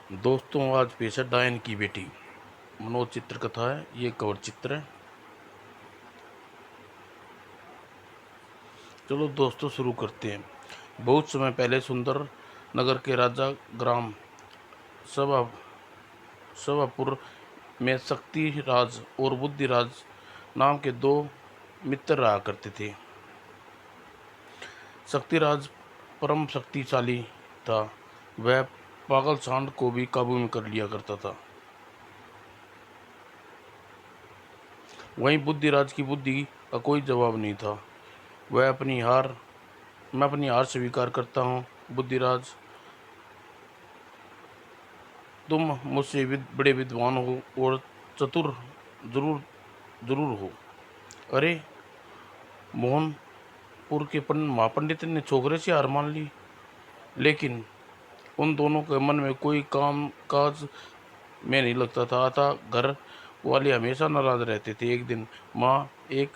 दोस्तों, आज पेश है डायन की बेटी मनोज चित्र कथा है। ये कवर चित्र है। चलो दोस्तों, शुरू करते हैं। बहुत समय पहले सुंदर नगर के राजा ग्राम सभा सभापुर में शक्ति राज और बुद्धि राज नाम के दो मित्र रहा करते थे। शक्तिराज परम शक्तिशाली था। वह पागल सांड को भी काबू में कर लिया करता था। वहीं बुद्धिराज की बुद्धि का कोई जवाब नहीं था। वह अपनी हार मैं अपनी हार स्वीकार करता हूँ बुद्धिराज। तुम मुझसे बड़े विद्वान हो और चतुर जरूर जरूर हो। अरे, मोहनपुर के महापंडित ने छोकरे से हार मान ली। लेकिन उन दोनों के मन में कोई काम काज में नहीं लगता था। अतः घर वाले हमेशा नाराज रहते थे। एक दिन माँ, एक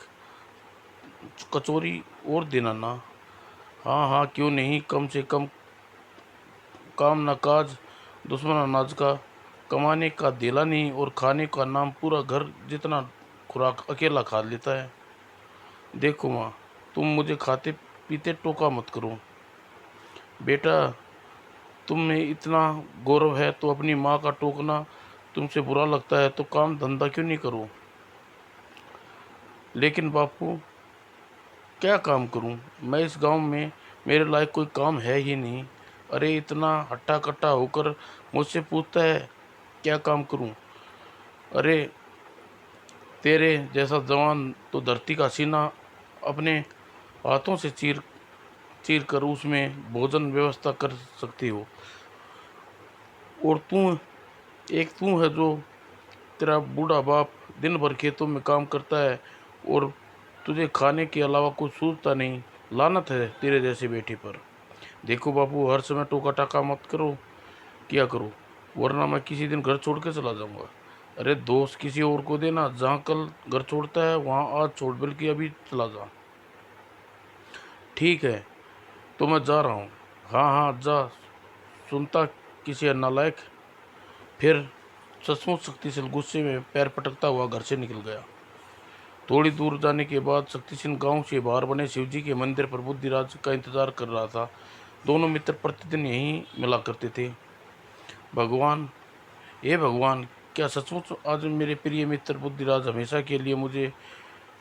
कचौरी और देना ना। हाँ हाँ, क्यों नहीं, कम से कम काम न काज दुश्मन अनाज का, कमाने का देला नहीं और खाने का नाम पूरा घर जितना खुराक अकेला खा लेता है। देखो माँ, तुम मुझे खाते पीते टोका मत करो। बेटा, तुम में इतना गौरव है तो अपनी माँ का टोकना तुमसे बुरा लगता है तो काम धंधा क्यों नहीं करो। लेकिन बापू, क्या काम करूं? मैं इस गांव में मेरे लायक कोई काम है ही नहीं। अरे, इतना हट्टा कट्टा होकर मुझसे पूछता है क्या काम करूं? अरे, तेरे जैसा जवान तो धरती का सीना अपने हाथों से चीर चीर कर उसमें भोजन व्यवस्था कर सकती हो। और तू है जो, तेरा बूढ़ा बाप दिन भर खेतों में काम करता है और तुझे खाने के अलावा कुछ सूझता नहीं। लानत है तेरे जैसे बेटे पर। देखो बापू, हर समय टोका टाका मत करो किया करो, वरना मैं किसी दिन घर छोड़ के चला जाऊंगा। अरे, दोस्त किसी और को देना। जहाँ कल घर छोड़ता है वहाँ आज छोड़, बल्कि अभी चला जा। ठीक है, तो मैं जा रहा हूँ। हाँ हाँ, जा। सुनता किसी नालायक। फिर सचमुच शक्तिशाली गुस्से में पैर पटकता हुआ घर से निकल गया। थोड़ी दूर जाने के बाद शक्तिसिंह गांव से बाहर बने शिवजी के मंदिर पर बुद्धिराज का इंतजार कर रहा था। दोनों मित्र प्रतिदिन यहीं मिला करते थे। भगवान, हे भगवान, क्या सचमुच आज मेरे प्रिय मित्र बुद्धिराज हमेशा के लिए मुझे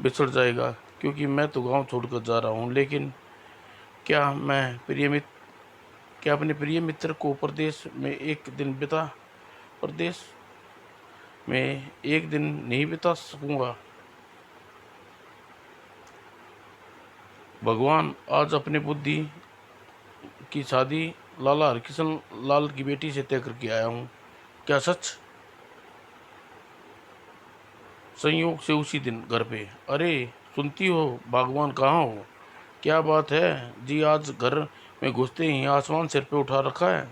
बिछड़ जाएगा? क्योंकि मैं तो गांव छोड़कर जा रहा हूँ। लेकिन क्या मैं प्रिय मित्र क्या अपने प्रिय मित्र को प्रदेश में एक दिन नहीं बिता सकूंगा? भगवान, आज अपने बुद्धि की शादी लाला हरकिशन लाल की बेटी से तय करके आया हूँ। क्या सच? संयोग से उसी दिन घर पे। अरे, सुनती हो, भगवान कहाँ हो? क्या बात है जी, आज घर में घुसते ही आसमान सिर पे उठा रखा है।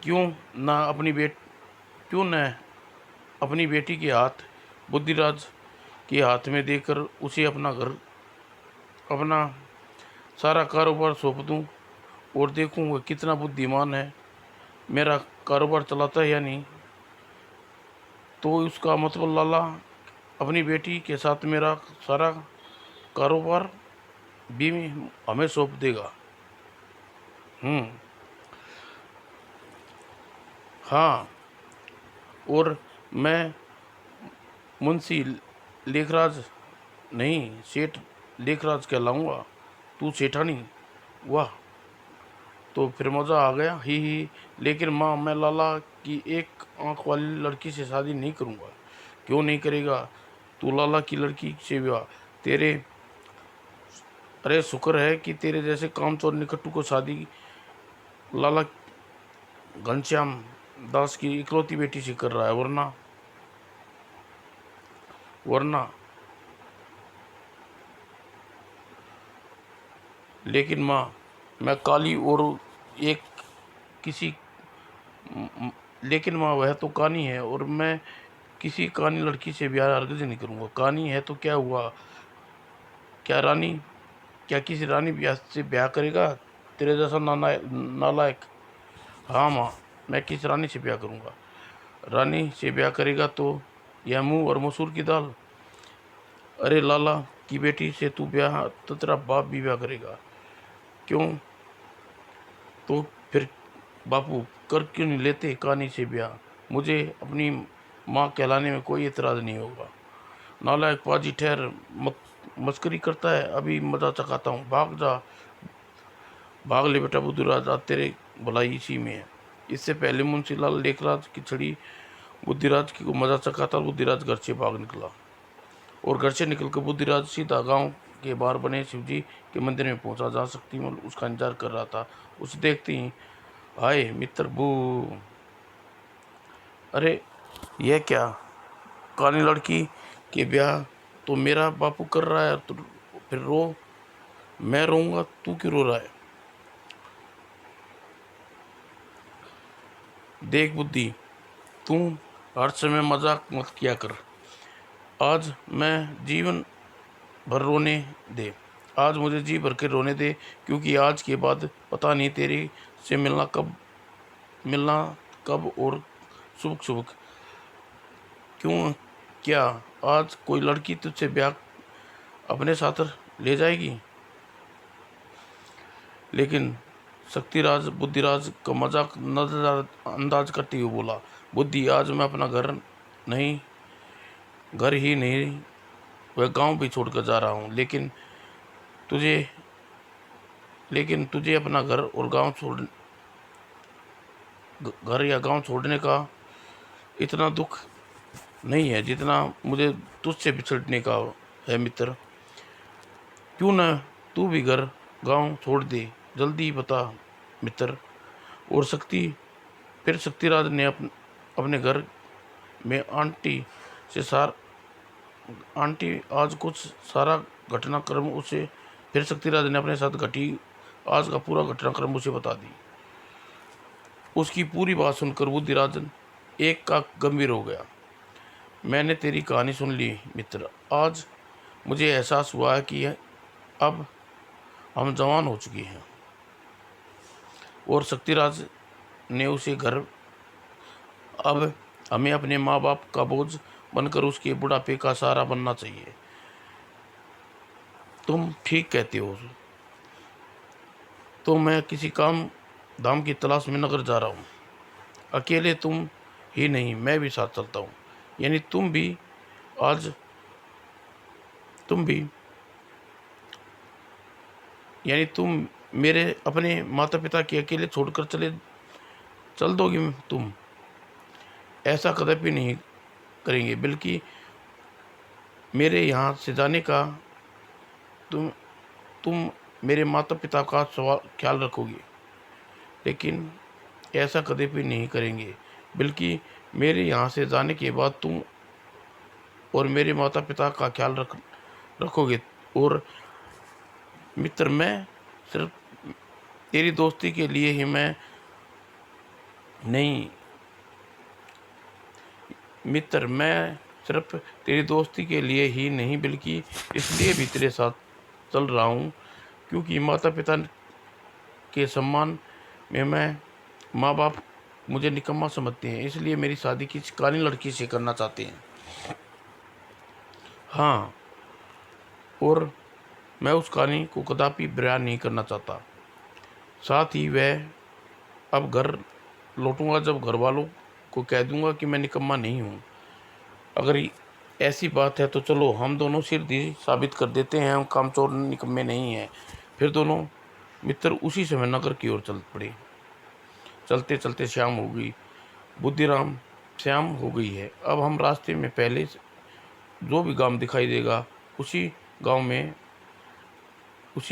क्यों ना अपनी बेट क्यों न अपनी बेटी के हाथ बुद्धिराज के हाथ में देकर उसे अपना सारा कारोबार सौंप दूं और देखूं वह कितना बुद्धिमान है, मेरा कारोबार चलाता है या नहीं। तो उसका मतलब लाला अपनी बेटी के साथ मेरा सारा कारोबार भी हमें सौंप देगा। हम्म। हाँ, और मैं मुंशी लेखराज नहीं, सेठ लेखराज कहलाऊंगा। तू सेठानी? वाह, तो फिर मज़ा आ गया। ही। लेकिन माँ, मैं लाला की एक आंख वाली लड़की से शादी नहीं करूँगा। क्यों नहीं करेगा? तू लाला की लड़की से विवाह तेरे अरे, शुक्र है कि तेरे जैसे कामचोर निकट्टू को शादी लाला घनश्याम दास की इकलौती बेटी से कर रहा है, वरना। लेकिन माँ, मैं काली और एक किसी लेकिन माँ, वह तो कानी है और मैं किसी कानी लड़की से ब्याह हरगिज नहीं करूँगा। कानी है तो क्या हुआ? क्या रानी क्या किसी रानी ब्याह से ब्याह करेगा तेरे जैसा नालायक? हाँ माँ, मैं किस रानी से ब्याह करूँगा? रानी से ब्याह करेगा तो यह मुँह और मसूर की दाल। अरे लाला की बेटी से तू ब्याह तो तेरा बाप भी ब्याह करेगा। क्यों? तो फिर बापू कर क्यों नहीं लेते कहानी से ब्याह? मुझे अपनी माँ कहलाने में कोई एतराज़ नहीं होगा। नालायक पाजी ठहर, मस्करी करता है, अभी मजा चखाता हूँ। भाग जा, भाग ले बेटा बुद्धूराज, आज तेरे भलाई इसी में है। इससे पहले मुंशीलाल लेखराज की छड़ी बुद्धिराज की को मजा चखाता और बुद्धिराज घर से भाग निकला। और घर से निकलकर बुद्धिराज सीधा गांव के बाहर बने शिवजी के मंदिर में पहुंचा। जा शक्तिमान उसका इंतजार कर रहा था। उसे देखते ही, हाय मित्र बू, अरे यह क्या? काली लड़की के ब्याह तो मेरा बापू कर रहा है, तो फिर रो। मैं रोऊंगा, तू क्यों रो रहा है? देख बुद्धि, तू हर समय मजाक मत किया कर। आज मैं जीवन भर रोने दे। आज मुझे जी भर के रोने दे, क्योंकि आज के बाद पता नहीं तेरी से मिलना कब और सुबह सुबह। क्यों? क्या आज कोई लड़की तुझसे ब्याह अपने साथ ले जाएगी? लेकिन शक्तिराज बुद्धिराज का मजाक नजरअंदाज करते हुए बोला, बुद्धि आज मैं अपना घर ही नहीं, वह गांव भी छोड़कर जा रहा हूँ। तुझे लेकिन तुझे अपना घर या गांव छोड़ने का इतना दुख नहीं है जितना मुझे तुझसे बिछड़ने का है मित्र। क्यों न तू भी घर गांव छोड़ दे, जल्दी बता मित्र। और फिर शक्तिराज ने अपने घर में आंटी आज कुछ सारा घटनाक्रम उसे फिर शक्तिराज ने अपने साथ घटी आज का पूरा घटनाक्रम उसे बता दी। उसकी पूरी बात सुनकर बुद्धिराजन एक का गंभीर हो गया। मैंने तेरी कहानी सुन ली मित्र। आज मुझे एहसास हुआ है कि अब हम जवान हो चुके हैं और शक्तिराज ने उसे घर अब हमें अपने माँ बाप का बोझ बनकर उसके बुढ़ापे का सहारा बनना चाहिए। तुम ठीक कहते हो। तो मैं किसी काम धाम की तलाश में नगर जा रहा हूँ। अकेले तुम ही नहीं, मैं भी साथ चलता हूँ। यानी आज तुम भी यानी तुम मेरे अपने माता पिता के अकेले छोड़कर चल दोगे? तुम ऐसा कदापि नहीं करेंगे, बल्कि मेरे यहाँ से जाने का तुम तुम मेरे माता पिता का ख्याल रखोगे। लेकिन ऐसा कदापि नहीं करेंगे, बल्कि मेरे यहाँ से जाने के बाद तुम और मेरे माता पिता का ख्याल रखोगे। और मित्र, मैं सिर्फ तेरी दोस्ती के लिए ही मैं नहीं मित्र, मैं सिर्फ तेरी दोस्ती के लिए ही नहीं, बल्कि इसलिए भी तेरे साथ चल रहा हूँ क्योंकि माता पिता के सम्मान में माँ बाप मुझे निकम्मा समझते हैं, इसलिए मेरी शादी किसी काली लड़की से करना चाहते हैं। हाँ, और मैं उस कहानी को कदापि बयान नहीं करना चाहता। साथ ही वह अब घर लौटूंगा जब घर वालों को कह दूंगा कि मैं निकम्मा नहीं हूँ। अगर ऐसी बात है तो चलो हम दोनों सिर्फ साबित कर देते हैं हम कामचोर निकम्मे नहीं हैं। फिर दोनों मित्र उसी समय नगर की ओर चल पड़े। चलते चलते शाम हो गई। बुद्धिराम, शाम हो गई है, अब हम रास्ते में पहले जो भी गांव दिखाई देगा उसी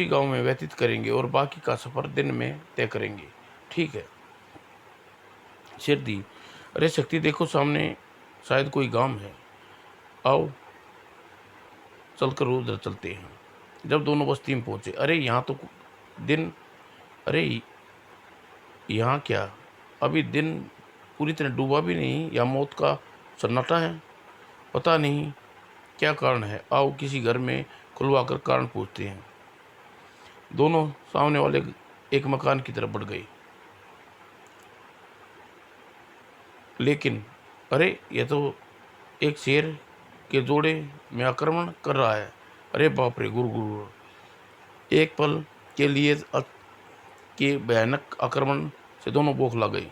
गांव में व्यतीत करेंगे और बाकी का सफ़र दिन में तय करेंगे। ठीक है? शेर दी, अरे शक्ति देखो, सामने शायद कोई गांव है, आओ चलकर उधर चलते हैं। जब दोनों बस्ती में पहुंचे, अरे यहाँ तो दिन अरे यहाँ क्या अभी दिन पूरी तरह डूबा भी नहीं या मौत का सन्नाटा है? पता नहीं क्या कारण है, आओ किसी घर में खुलवाकर कारण पूछते हैं। दोनों सामने वाले एक मकान की तरफ बढ़ गए। लेकिन अरे यह तो एक शेर के जोड़े में आक्रमण कर रहा है। अरे बाप रे, गुरु गुरु। एक पल के लिए के भयानक आक्रमण से दोनों बौखला गए,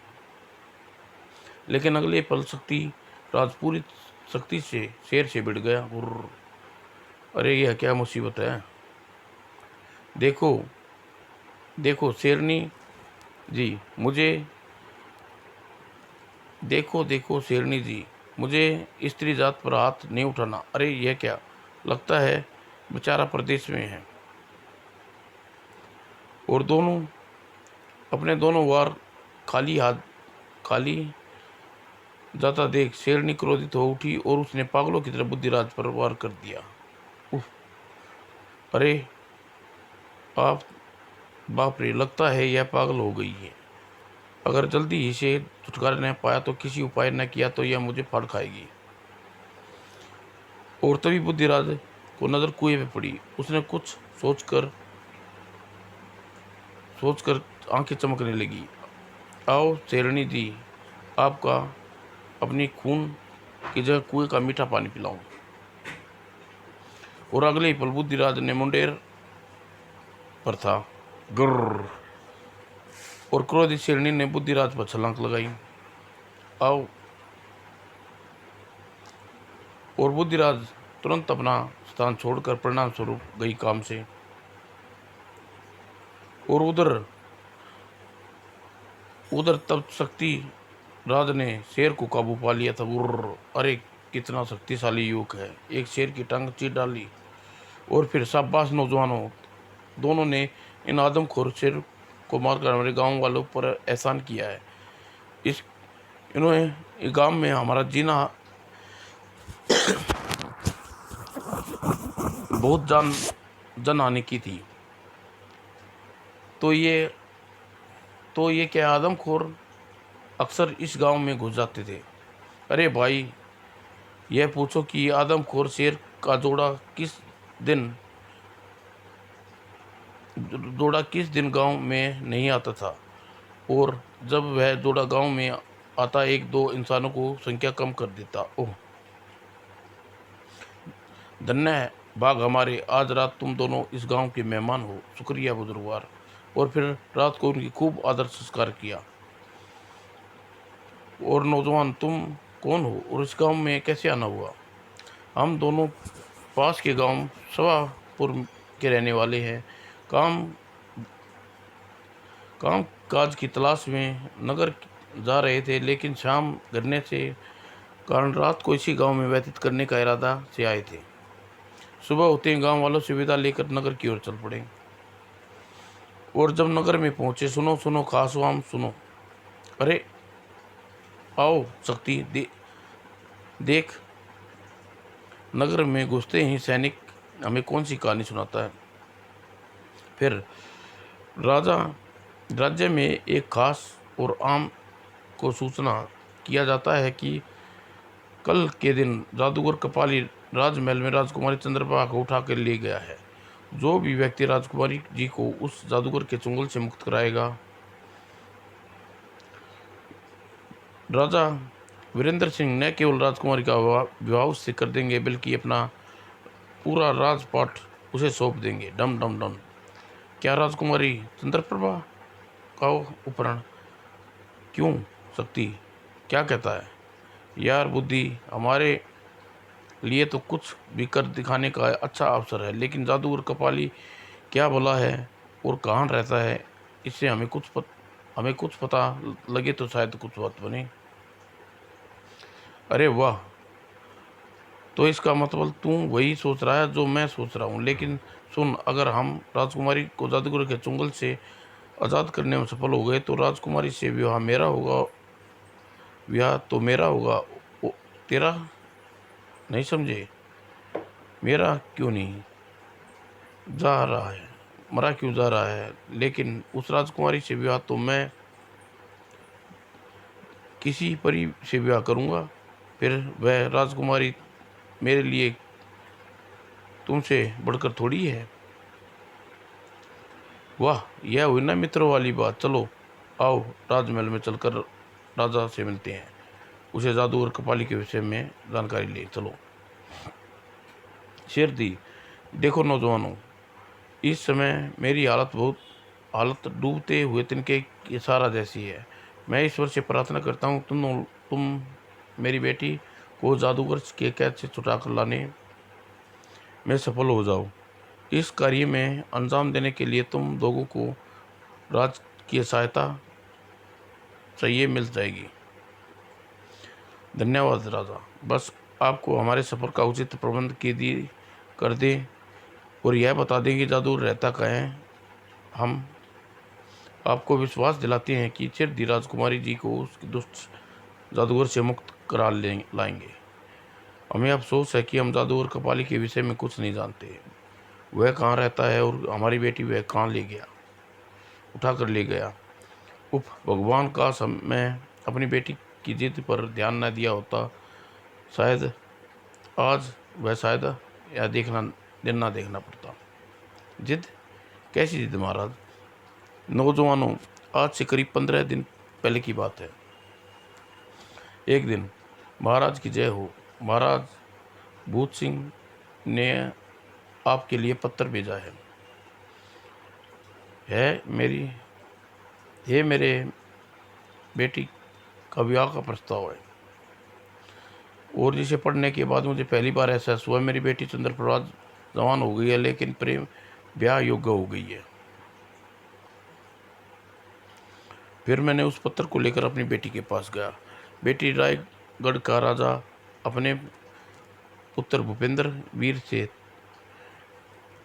लेकिन अगले पल शक्ति राज पूरी शक्ति से शेर से भिड़ गया। गुर्र। अरे यह क्या मुसीबत है। देखो देखो शेरनी जी मुझे देखो देखो शेरनी जी, मुझे स्त्री जात पर हाथ नहीं उठाना। अरे यह क्या, लगता है बेचारा प्रदेश में है। और दोनों अपने दोनों वार खाली जाता देख शेरनी क्रोधित हो उठी और उसने पागलों की तरह बुद्धिराज पर वार कर दिया। उफ। अरे आप, बाप रे, लगता है यह पागल हो गई है। अगर जल्दी ही से छुटकारा न पाया तो, किसी उपाय न किया तो यह मुझे फाड़ खाएगी। और तभी बुद्धिराज को नजर कुएं पे पड़ी। उसने कुछ सोचकर आंखें चमकने लगी। आओ शेरनी जी, आपका अपनी खून की जगह कुएं का मीठा पानी पिलाऊं। और अगले ही पल बुद्धिराज ने मुंडेर पर था। गुर्र। और क्रोधित शेरनी ने बुद्धिराज पर छलांग लगाई। आओ। और बुद्धिराज तुरंत अपना स्थान छोड़कर परिणाम स्वरूप गई काम से। और उधर तब शक्ति राज ने शेर को काबू पा लिया था। गुर्र। अरे कितना शक्तिशाली युवक है। एक शेर की टांग चीर डाली। और फिर शाबाश नौजवानों, दोनों ने इन आदमखोर शेर को मारकर हमारे गांव वालों पर एहसान किया है। इस इन्होंने गांव में हमारा जीना बहुत जन हानि की थी। तो ये क्या आदमखोर अक्सर इस गांव में घुस जाते थे। अरे भाई, यह पूछो कि आदमखोर शेर का जोड़ा किस दिन गांव में नहीं आता था। और जब वह जोड़ा गांव में आता, एक दो इंसानों को संख्या कम कर देता। ओह धन्य है भाग हमारे, आज रात तुम दोनों इस गांव के मेहमान हो। शुक्रिया बुजुर्गवार। और फिर रात को उनकी खूब आदर संस्कार किया। और नौजवान, तुम कौन हो और इस गांव में कैसे आना हुआ। हम दोनों पास के गांव सवापुर के रहने वाले हैं। काम काम काज की तलाश में नगर जा रहे थे, लेकिन शाम गिरने से कारण रात को इसी गांव में व्यतीत करने का इरादा से आए थे। सुबह होते ही गांव वालों से विदा लेकर नगर की ओर चल पड़े। और जब नगर में पहुंचे, सुनो सुनो खासवाम सुनो। अरे आओ शक्ति देख, नगर में घुसते ही सैनिक हमें कौन सी कहानी सुनाता है। फिर राज्य में एक खास और आम को सूचना किया जाता है कि कल के दिन जादूगर कपाली राजमहल में राजकुमारी चंद्रप्रभा को उठा कर ले गया है। जो भी व्यक्ति राजकुमारी जी को उस जादूगर के चुंगल से मुक्त कराएगा, राजा वीरेंद्र सिंह न केवल राजकुमारी का विवाह उससे कर देंगे, बल्कि अपना पूरा राजपाट उसे सौंप देंगे। डम डम डम। क्या राजकुमारी चंद्रप्रभा का उपहरण? क्यों शक्ति, क्या कहता है? यार बुद्धि, हमारे लिए तो कुछ भी कर दिखाने का अच्छा अवसर है, लेकिन जादूगर कपाली क्या भला है और कहाँ रहता है, इससे हमें कुछ पता लगे तो शायद कुछ बात बने। अरे वाह, तो इसका मतलब तू वही सोच रहा है जो मैं सोच रहा हूँ। लेकिन सुन, अगर हम राजकुमारी को जादूगर के चुंगल से आज़ाद करने में सफल हो गए तो राजकुमारी से विवाह तो मेरा होगा। तेरा नहीं समझे? मेरा क्यों नहीं जा रहा है, मरा क्यों जा रहा है, लेकिन उस राजकुमारी से विवाह तो मैं किसी परी से विवाह करूँगा। फिर वह राजकुमारी मेरे लिए तुमसे बढ़कर थोड़ी है। वाह, यह हुई ना मित्रों वाली बात। चलो आओ राजमहल में चलकर राजा से मिलते हैं। उसे जादू और कपाली के विषय में जानकारी ले चलो। शेरदी, देखो नौजवानों, इस समय मेरी हालत डूबते हुए तिनके की इशारा जैसी है। मैं ईश्वर से प्रार्थना करता हूँ तुम मेरी बेटी को जादूगर के कैद से छुटा कर लाने में सफल हो जाओ। इस कार्य में अंजाम देने के लिए तुम लोगों को राज की सहायता चाहिए मिल जाएगी। धन्यवाद राजा। बस आपको हमारे सफ़र का उचित प्रबंध कर दे और यह बता दें कि जादू रहता कहाँ है। हम आपको विश्वास दिलाते हैं कि चिरदी राजकुमारी जी को उसके दुष्ट जादूगर से मुक्त करा लाएंगे। हमें अफसोस है कि हम जादू और कपाली के विषय में कुछ नहीं जानते। वह कहाँ रहता है और हमारी बेटी वह कहाँ उठा कर ले गया। भगवान का मैं अपनी बेटी की जिद पर ध्यान न दिया होता, शायद आज यह दिन ना देखना पड़ता। जिद? कैसी जिद महाराज? नौजवानों, आज से करीब 15 दिन पहले की बात है। एक दिन, महाराज की जय हो, महाराज भूत सिंह ने आपके लिए पत्र भेजा है। मेरे बेटी का विवाह का प्रस्ताव है, और जिसे पढ़ने के बाद मुझे पहली बार एहसास हुआ मेरी बेटी चंद्रप्रभा जवान हो गई है, लेकिन प्रेम ब्याह योग्य हो गई है। फिर मैंने उस पत्र को लेकर अपनी बेटी के पास गया। बेटी, रायगढ़ का राजा अपने पुत्र भूपेंद्र वीर से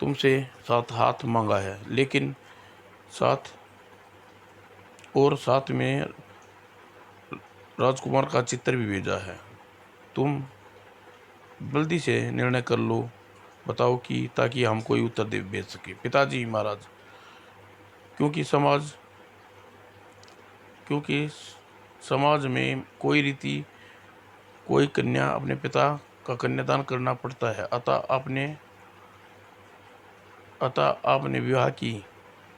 तुमसे 7 हाथ मांगा है, लेकिन साथ में राजकुमार का चित्र भी भेजा है। तुम जल्दी से निर्णय कर लो, बताओ कि ताकि हम कोई उत्तर भेज सके। पिताजी महाराज, क्योंकि समाज में कोई कन्या अपने पिता का कन्यादान करना पड़ता है, अतः आपने विवाह की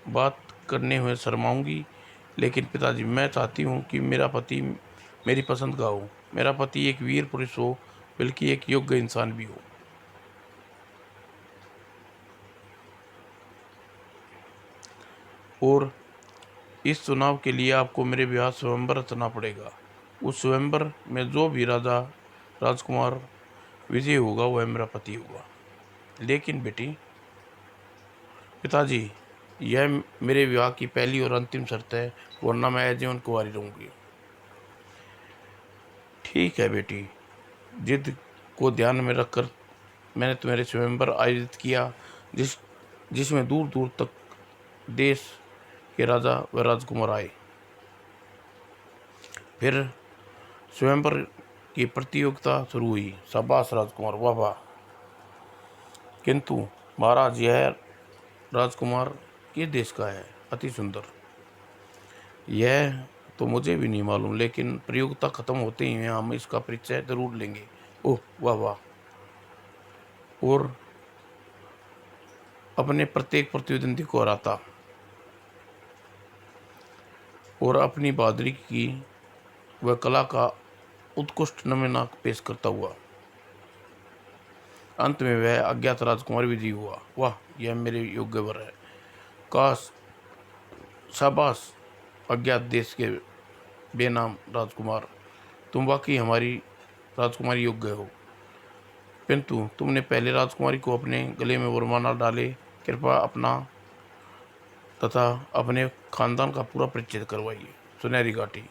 बात करने हुए शर्माऊंगी। लेकिन पिताजी, मैं चाहती हूँ कि मेरा पति मेरी पसंद का हो। मेरा पति एक वीर पुरुष हो, बल्कि एक योग्य इंसान भी हो। और इस चुनाव के लिए आपको मेरे विवाह स्वयंवर रचना पड़ेगा। उस स्वयंवर में जो भी राजकुमार विजय होगा वह मेरा पति होगा। लेकिन पिताजी, यह मेरे विवाह की पहली और अंतिम शर्त है, वरना मैं आजीवन कुंवारी रहूंगी। ठीक है बेटी, जिद को ध्यान में रखकर मैंने तुम्हारे स्वयंवर आयोजित किया, जिसमें दूर दूर तक देश के राजा व राजकुमार आए। फिर स्वयंवर की प्रतियोगिता शुरू हुई। शाबाश राजकुमार, वाह वाह। किंतु महाराज, यह राजकुमार किस देश का है? अति सुंदर। यह तो मुझे भी नहीं मालूम, लेकिन प्रतियोगिता खत्म होते ही हम इसका परिचय जरूर लेंगे। ओह वाह वाह। और अपने प्रत्येक प्रतिद्वंदी को हराता और अपनी बहादुरी की वह कला का उत्कृष्ट नमूना पेश करता हुआ अंत में वह अज्ञात राजकुमार विजयी हुआ। वाह, यह मेरे योग्य वर है। काश, शाबाश अज्ञात देश के बेनाम राजकुमार, तुम वाकई हमारी राजकुमारी योग्य हो। किंतु तुमने पहले राजकुमारी को अपने गले में वरमाला डाले। कृपया अपना तथा अपने खानदान का पूरा परिचय करवाइए। सुनहरी घाटी।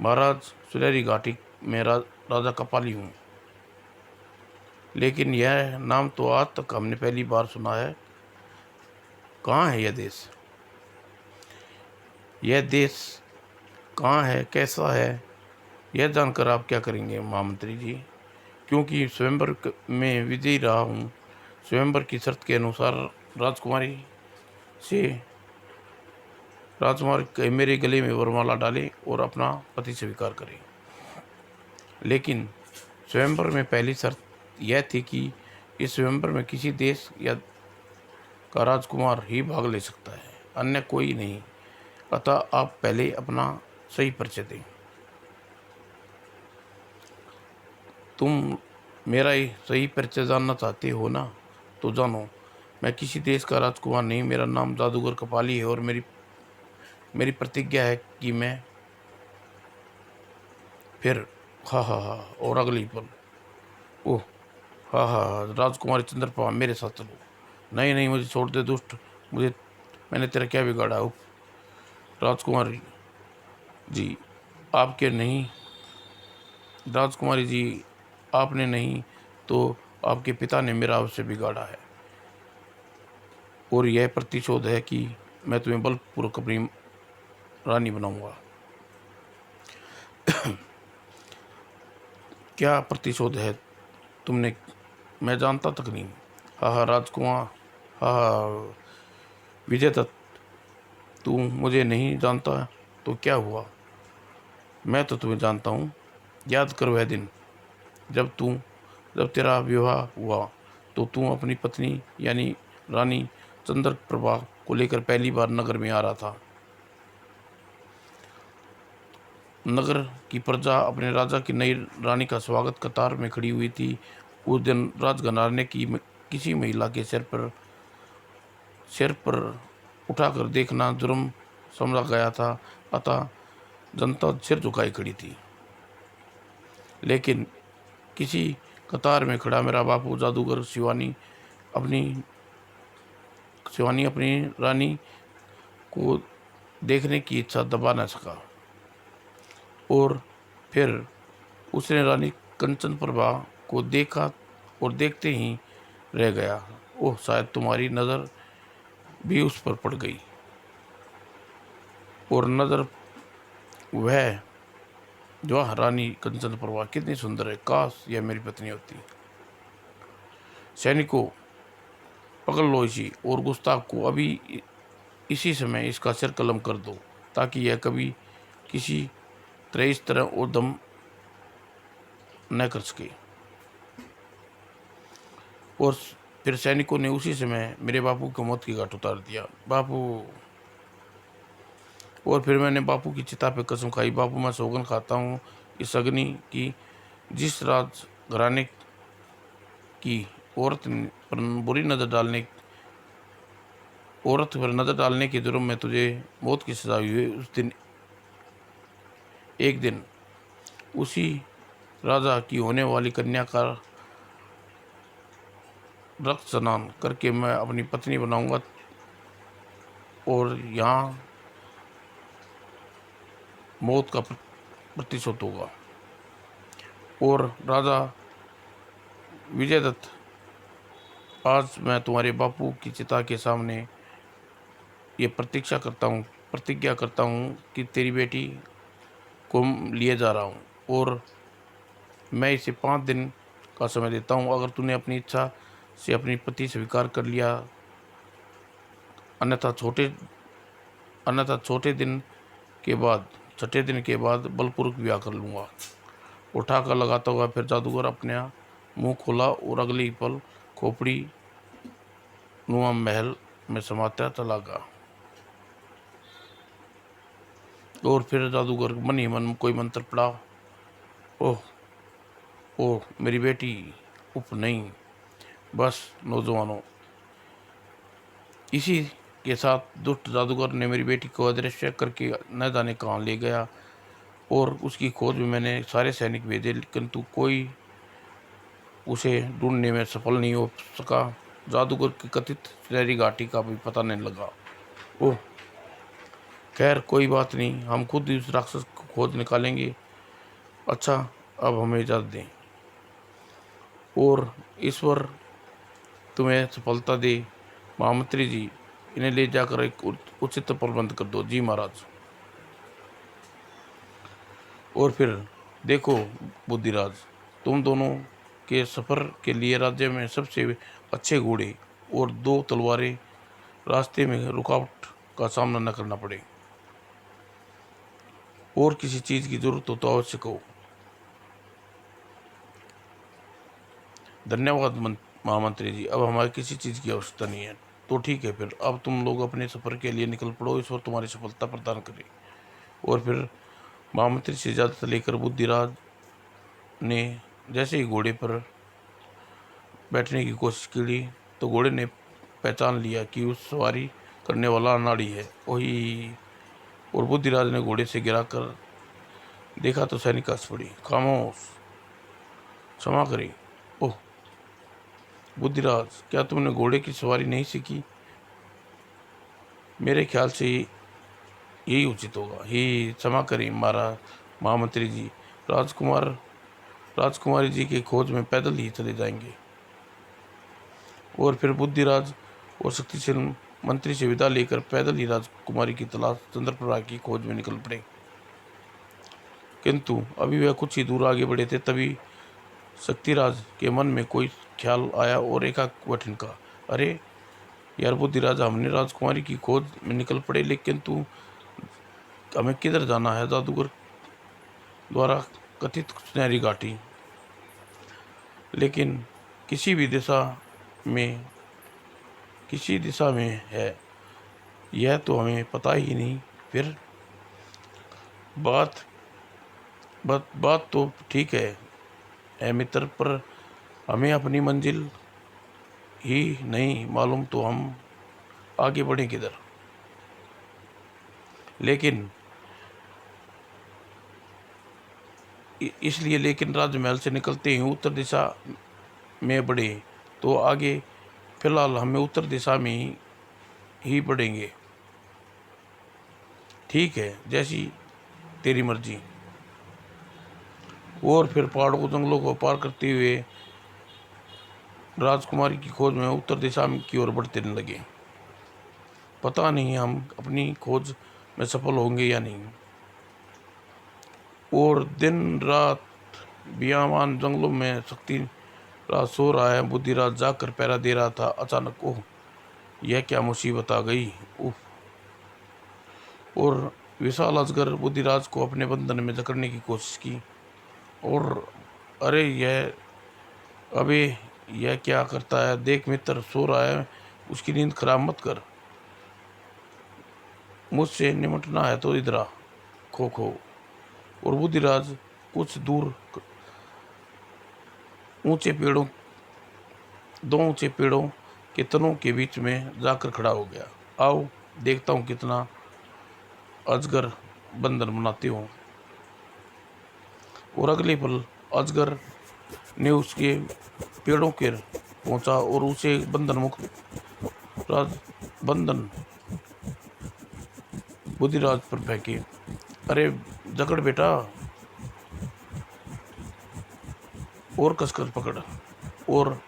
महाराज, सुनहरी घाटी में राजा कपाली हूँ, लेकिन यह नाम तो आज तक हमने पहली बार सुना है। कहाँ है यह देश? कहाँ है, कैसा है? यह जानकर आप क्या करेंगे महामंत्री जी? क्योंकि स्वयंवर में विजयी रहा हूँ, स्वयंवर की शर्त के अनुसार राजकुमार मेरे गले में वरमाला डाले और अपना पति स्वीकार करे। लेकिन स्वयंवर में पहली शर्त यह थी कि इस स्वयंवर में किसी देश या का राजकुमार ही भाग ले सकता है, अन्य कोई नहीं। अतः आप पहले अपना सही परिचय दें। तुम मेरा ही सही परिचय जानना चाहते हो ना, तो जानो। मैं किसी देश का राजकुमार नहीं, मेरा नाम जादूगर कपाली है और मेरी मेरी प्रतिज्ञा है कि मैं फिर हा हा हा। और अगली पल, ओह हा हा हा, राजकुमारी चंद्रप्रभा मेरे साथ चलो। नहीं नहीं, मुझे छोड़ दे दुष्ट, मुझे मैंने तेरा क्या बिगाड़ा? उफ, राजकुमारी जी आपके नहीं, राजकुमारी जी आपने नहीं तो आपके पिता ने मेरा आपसे बिगाड़ा है, और यह प्रतिशोध है कि मैं तुम्हें बलपूर्वक अपनी रानी बनाऊंगा। क्या प्रतिशोध है तुमने? मैं जानता तक नहीं। हाँ हाँ राजकुमार, हाँ हाँ विजय दत्त, तू मुझे नहीं जानता तो क्या हुआ? मैं तो तुम्हें जानता हूँ। याद कर वह दिन जब जब तेरा विवाह हुआ, तो तू अपनी पत्नी यानी रानी चंद्रप्रभा को लेकर पहली बार नगर में आ रहा था। नगर की प्रजा अपने राजा की नई रानी का स्वागत कतार में खड़ी हुई थी। उस दिन राजघराने की किसी महिला के सिर पर उठाकर देखना जुर्म समझा गया था, अतः जनता सिर झुकाई खड़ी थी। लेकिन किसी कतार में खड़ा मेरा बापू जादूगर अपनी शिवानी अपनी रानी को देखने की इच्छा दबा न सका, और फिर उसने रानी कंचन प्रभा को देखा और देखते ही रह गया। ओह, शायद तुम्हारी नज़र भी उस पर पड़ गई, और नज़र वह जो रानी कंचन प्रभा कितनी सुंदर है, काश यह मेरी पत्नी होती। सैनिकों, पकड़ लो इसी और गुस्ताख को, अभी इसी समय इसका सिर कलम कर दो, ताकि यह कभी किसी तरह इस तरह उद्यम न कर सके। और फिर सैनिकों ने उसी समय मेरे बापू को मौत की घाट उतार दिया। बापू, और फिर मैंने बापू की चिता पे कसम खाई, बापू मैं सौगन खाता हूँ इस अग्नि की, जिस राज घराने की पर बुरी नज़र डालने औरत पर नज़र डालने के जुर्म में तुझे मौत की सजा हुई, उस दिन एक दिन उसी राजा की होने वाली कन्या का रक्त स्नान करके मैं अपनी पत्नी बनाऊंगा, और यहाँ मौत का प्रतिशोध होगा। और राजा विजयदत्त, आज मैं तुम्हारे बापू की चिता के सामने ये प्रतिज्ञा करता हूँ कि तेरी बेटी को लिए जा रहा हूँ, और मैं इसे 5 दिन का समय देता हूँ। अगर तूने अपनी इच्छा से अपनी पति स्वीकार कर लिया, अन्यथा छोटे दिन के बाद छठे दिन के बाद बलपूर्वक ब्याह कर लूँगा। उठाकर लगाता हुआ फिर जादूगर अपने मुंह खोला और अगले ही पल खोपड़ी नुमा महल में समाता चला गया। और फिर जादूगर मन ही मन कोई मंत्र पड़ा। ओह ओह मेरी बेटी, उप नहीं। बस नौजवानों, इसी के साथ दुष्ट जादूगर ने मेरी बेटी को अदृश्य करके न जाने कहाँ ले गया, और उसकी खोज में मैंने सारे सैनिक भेजे, किंतु कोई उसे ढूंढने में सफल नहीं हो सका। जादूगर की कथित सुनहरी घाटी का भी पता नहीं लगा। ओह, खैर कोई बात नहीं, हम खुद ही उस राक्षस को खोज निकालेंगे। अच्छा, अब हमें इजाज़त दें, और ईश्वर तुम्हें सफलता दे। महामंत्री जी, इन्हें ले जाकर एक उचित प्रबंध कर दो। जी महाराज। और फिर देखो बुद्धिराज, तुम दोनों के सफ़र के लिए राज्य में सबसे अच्छे घोड़े और 2 तलवारें, रास्ते में रुकावट का सामना न करना पड़े, और किसी चीज़ की जरूरत हो तो अवश्य कहो। धन्यवाद महामंत्री जी, अब हमारी किसी चीज़ की आवश्यकता नहीं है। तो ठीक है, फिर अब तुम लोग अपने सफ़र के लिए निकल पड़ो, ईश्वर तुम्हारी सफलता प्रदान करे। और फिर महामंत्री से इजाज़त लेकर बुद्धिराज ने जैसे ही घोड़े पर बैठने की कोशिश की तो घोड़े ने पहचान लिया कि उस सवारी करने वाला अनाड़ी है। वही और बुद्धिराज ने घोड़े से गिराकर देखा तो सैनिक हंस पड़ी। खामोश, क्षमा करें। ओह बुद्धिराज, क्या तुमने घोड़े की सवारी नहीं सीखी? मेरे ख्याल से यही उचित होगा। ही क्षमा करें महामंत्री जी। राजकुमार राजकुमारी जी की खोज में पैदल ही चले जाएंगे। और फिर बुद्धिराज और शक्तिशाली मंत्री से विदा लेकर पैदल ही राजकुमारी की तलाश चंद्रप्रभा की खोज में निकल पड़े। किंतु अभी वह कुछ ही दूर आगे बढ़े थे, तभी शक्तिराज के मन में कोई ख्याल आया और एकाएक वह ठनका। अरे यार बुद्धिराज, हमने राजकुमारी की खोज में निकल पड़े, लेकिन तू हमें किधर जाना है? जादूगर द्वारा कथित सुनहरी घाटी, लेकिन किसी भी दिशा में है यह तो हमें पता ही नहीं। फिर बात बात बात तो ठीक है मित्र, पर हमें अपनी मंजिल ही नहीं मालूम तो हम आगे बढ़े किधर? लेकिन लेकिन राजमहल से निकलते ही उत्तर दिशा में बढ़े तो आगे फिलहाल हमें उत्तर दिशा में ही बढ़ेंगे। ठीक है, जैसी तेरी मर्जी। और फिर पहाड़ों को जंगलों को पार करते हुए राजकुमारी की खोज में उत्तर दिशा की ओर बढ़ते लगे। पता नहीं हम अपनी खोज में सफल होंगे या नहीं। और दिन रात बियामान जंगलों में शक्ति राज सो रहा है, बुद्धिराज जाकर पहरा दे रहा था। अचानक ओह, यह क्या मुसीबत आ गई। उफ। और विशाल अजगर बुद्धिराज को अपने बंधन में जकड़ने की कोशिश की। और अरे अबे यह क्या करता है? देख मित्र, सो रहा है, उसकी नींद खराब मत कर। मुझसे निमटना है तो इधर आ, खो खो। और बुद्धिराज कुछ दूर ऊंचे पेड़ों दो ऊंचे पेड़ों के तनों के बीच में जाकर खड़ा हो गया। आओ देखता हूँ कितना अजगर बंधन बनाते हो। और अगले पल अजगर ने उसके पेड़ों के पहुंचा और उसे बंधन बुद्धिराज पर फेंके। अरे जकड़ बेटा, और कसकर पकड़, और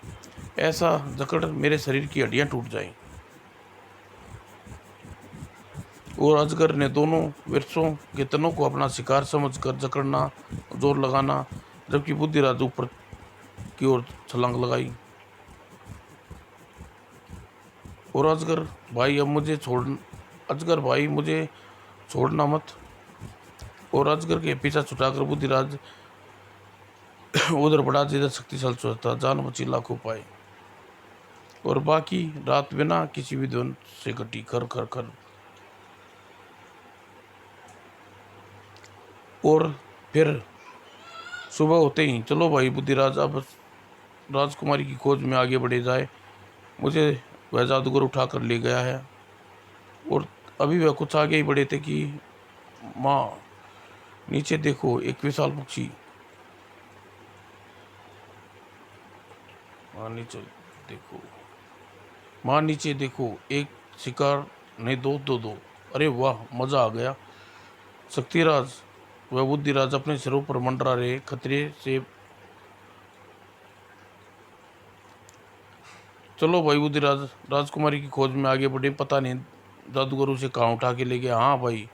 ऐसा जकड़ मेरे शरीर की हड्डियां टूट जाएं। और अजगर ने दोनों वृक्षों के तनों को अपना शिकार समझकर जकड़ना जोर लगाना, जबकि बुद्धिराज ऊपर की ओर छलांग लगाई। और अजगर भाई मुझे छोड़ना मत। और अजगर के पीछा छुटाकर बुद्धिराज उधर बढ़ा जिधर शक्तिशाली था, जान बची लाखों पाए। और बाकी रात बिना किसी भी ध्वनि से कटी। खर खर खर। और फिर सुबह होते ही, चलो भाई बुद्धिराज, अब राजकुमारी की खोज में आगे बढ़े जाए। मुझे वह जादूगर उठा कर ले गया है। और अभी वह कुछ आगे ही बढ़े थे कि माँ, नीचे देखो, एक विशाल पक्षी। माँ नीचे देखो, माँ नीचे देखो, एक शिकार ने दो। अरे वाह, मजा आ गया। शक्तिराज व बुद्धिराज अपने सिरों पर मंडरा रहे खतरे से। चलो भाई बुद्धिराज, राजकुमारी की खोज में आगे बढ़े। पता नहीं जादूगर उसे कहाँ उठा के ले गया। हाँ भाई,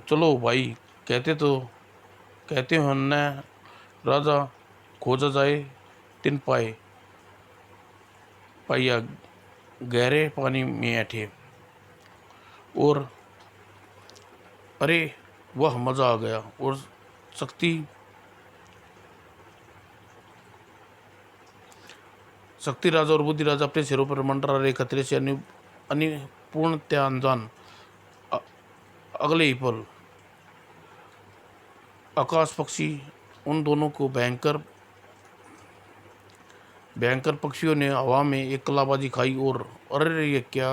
चलो भाई। कहते हो न, राजा खोजा जाए तिन पाइया गहरे पानी में ऐठे। और अरे वह मजा आ गया। और शक्ति राजा और बुद्धि राजा अपने सिरों पर मंडरा रहे खतरे से अनिपूर्ण अनजान। अगले ही पल आकाश पक्षी उन दोनों को भयंकर भयंकर पक्षियों ने हवा में एक कलाबाजी खाई और अरे ये क्या।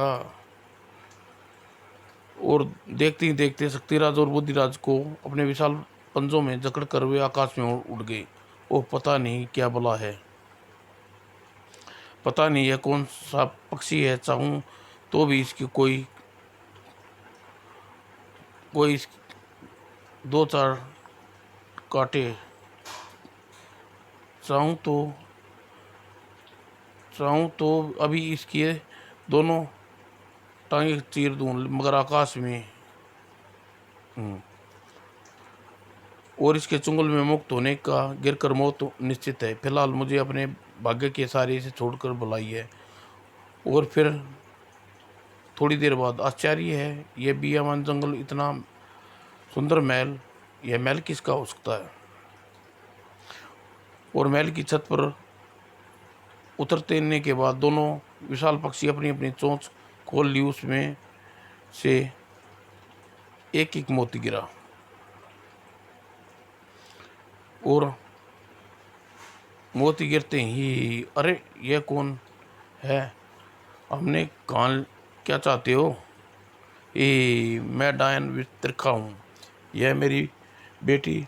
और देखते ही देखते शक्तिराज और बुद्धिराज को अपने विशाल पंजों में जकड़ कर वे आकाश में उड़ गए। ओह, पता नहीं क्या बला है, पता नहीं यह कौन सा पक्षी है। चाहूं तो भी इसकी कोई कोई दो चार काटे, चाहूं तो अभी इसकी दोनों टांगे चीर दूं, मगर आकाश में और इसके चुंगल में मुक्त होने का गिरकर मौत निश्चित है। फिलहाल मुझे अपने भाग्य के सहारे से छोड़कर बुलाइए। और फिर थोड़ी देर बाद आश्चर्य है, यह बियामान जंगल, इतना सुंदर महल, यह महल किसका हो सकता है। और महल की छत पर उतरने के बाद दोनों विशाल पक्षी अपनी अपनी चोंच खोल ली। उसमें से एक एक मोती गिरा और मोती गिरते ही, अरे यह कौन है, हमने कान क्या चाहते हो। मैं डायन वित्रखा हूँ, यह मेरी बेटी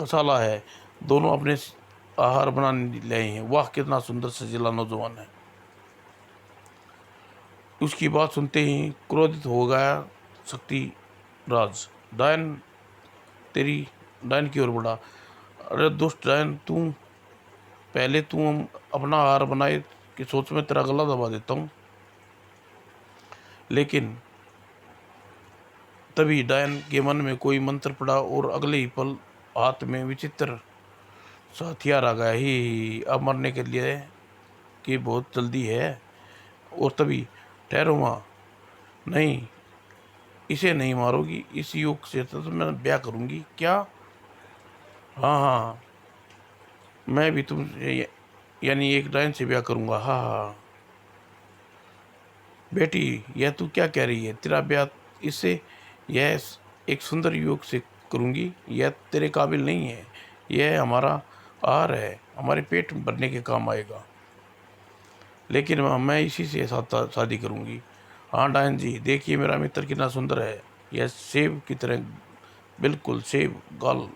कसाला है। दोनों अपने आहार बनाने ले हैं। वाह, कितना सुंदर सजीला नौजवान है। उसकी बात सुनते ही क्रोधित हो गया शक्तिराज। डायन की ओर बढ़ा। अरे दुष्ट डायन, पहले तू अपना आहार बनाए कि सोच में तेरा गला दबा देता हूँ। लेकिन तभी डायन के मन में कोई मंत्र पड़ा और अगले ही पल हाथ में विचित्र सा हथियार आ गया। ही अब मरने के लिए कि बहुत जल्दी है। और तभी, ठहरो माँ, नहीं, इसे नहीं मारोगी, इस युग से तो मैं ब्याह करूँगी। क्या? हाँ हाँ, मैं भी तुमसे यानी एक डायन से ब्याह करूँगा। हाँ हाँ बेटी, यह तू क्या कह रही है, तेरा ब्याह इससे, यह एक सुंदर युवक से करूँगी। यह तेरे काबिल नहीं है, यह हमारा आहार है, हमारे पेट भरने के काम आएगा। लेकिन मैं इसी से शादी करूँगी। हाँ डायन जी, देखिए मेरा मित्र कितना सुंदर है, यह सेब की तरह, बिल्कुल सेब गाल।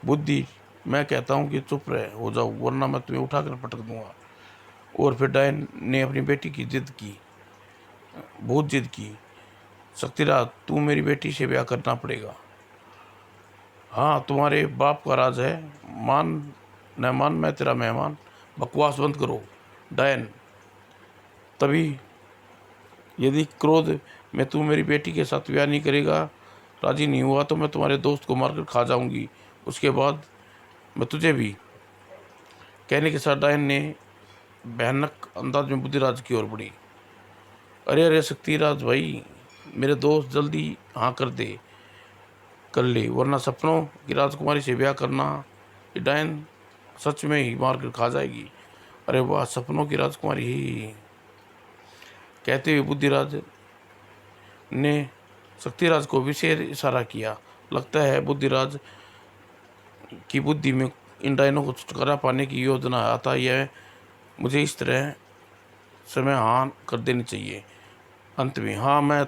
बुद्धि, मैं कहता हूँ कि चुप रहे हो जाओ, वरना मैं तुम्हें उठाकर पटक दूंगा। और फिर डायन ने अपनी बेटी की जिद की, बहुत जिद की। शक्तिराज, तू मेरी बेटी से ब्याह करना पड़ेगा। हाँ, तुम्हारे बाप का राज है, मान न मान, मैं तेरा मेहमान। बकवास बंद करो डायन। तभी, यदि क्रोध में तू मेरी बेटी के साथ ब्याह नहीं करेगा, राजी नहीं हुआ, तो मैं तुम्हारे दोस्त को मारकर खा जाऊंगी, उसके बाद मैं तुझे भी। कहने के साथ डायन ने भयानक अंदाज में बुद्धिराज की ओर बढ़ी। अरे अरे शक्तिराज भाई, मेरे दोस्त, जल्दी हाँ कर ले, वरना सपनों की राजकुमारी से ब्याह करना, ये डायन सच में ही मार कर खा जाएगी। अरे वाह, सपनों की राजकुमारी ही। कहते हुए बुद्धिराज ने शक्तिराज को विशेष इशारा किया। लगता है बुद्धिराज की बुद्धि में इन डायनों को छुटकारा पाने की योजना आता। यह मुझे इस तरह समय हाँ कर देनी चाहिए। अंत में, हाँ, मैं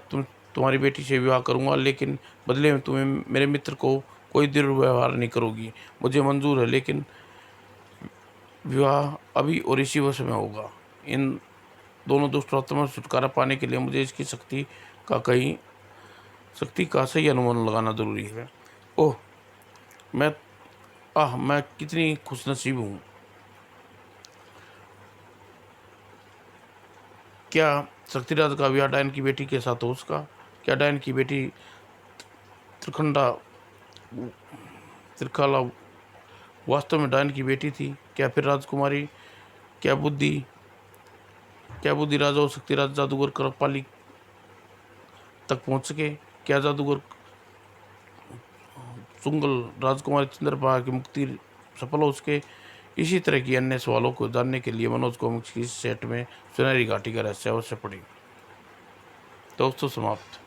तुम्हारी बेटी से विवाह करूंगा, लेकिन बदले में तुम्हें मेरे मित्र को कोई दुर्व्यवहार नहीं करोगी। मुझे मंजूर है, लेकिन विवाह अभी और इसी वर्ष में होगा। इन दोनों दुष्ट आत्माओं से छुटकारा पाने के लिए मुझे इसकी शक्ति का सही अनुमान लगाना जरूरी है। ओह, मैं मैं कितनी खुशनसीब हूँ। क्या शक्तिराज का विवाह डायन की बेटी के साथ हो उसका? क्या डायन की बेटी त्रिखाला वास्तव में डायन की बेटी थी? क्या फिर राजकुमारी, क्या बुद्धि राजा और शक्तिराज जादूगर करपाली तक पहुंच सके? क्या जादूगर सुंगल राजकुमारी चंद्रप्रभा की मुक्ति सफल हो सके? इसी तरह की अन्य सवालों को जानने के लिए मनोज कॉमिक्स की इस सेट में सुनहरी घाटी का रहस्य अवश्य पढ़ें। दोस्तों, समाप्त।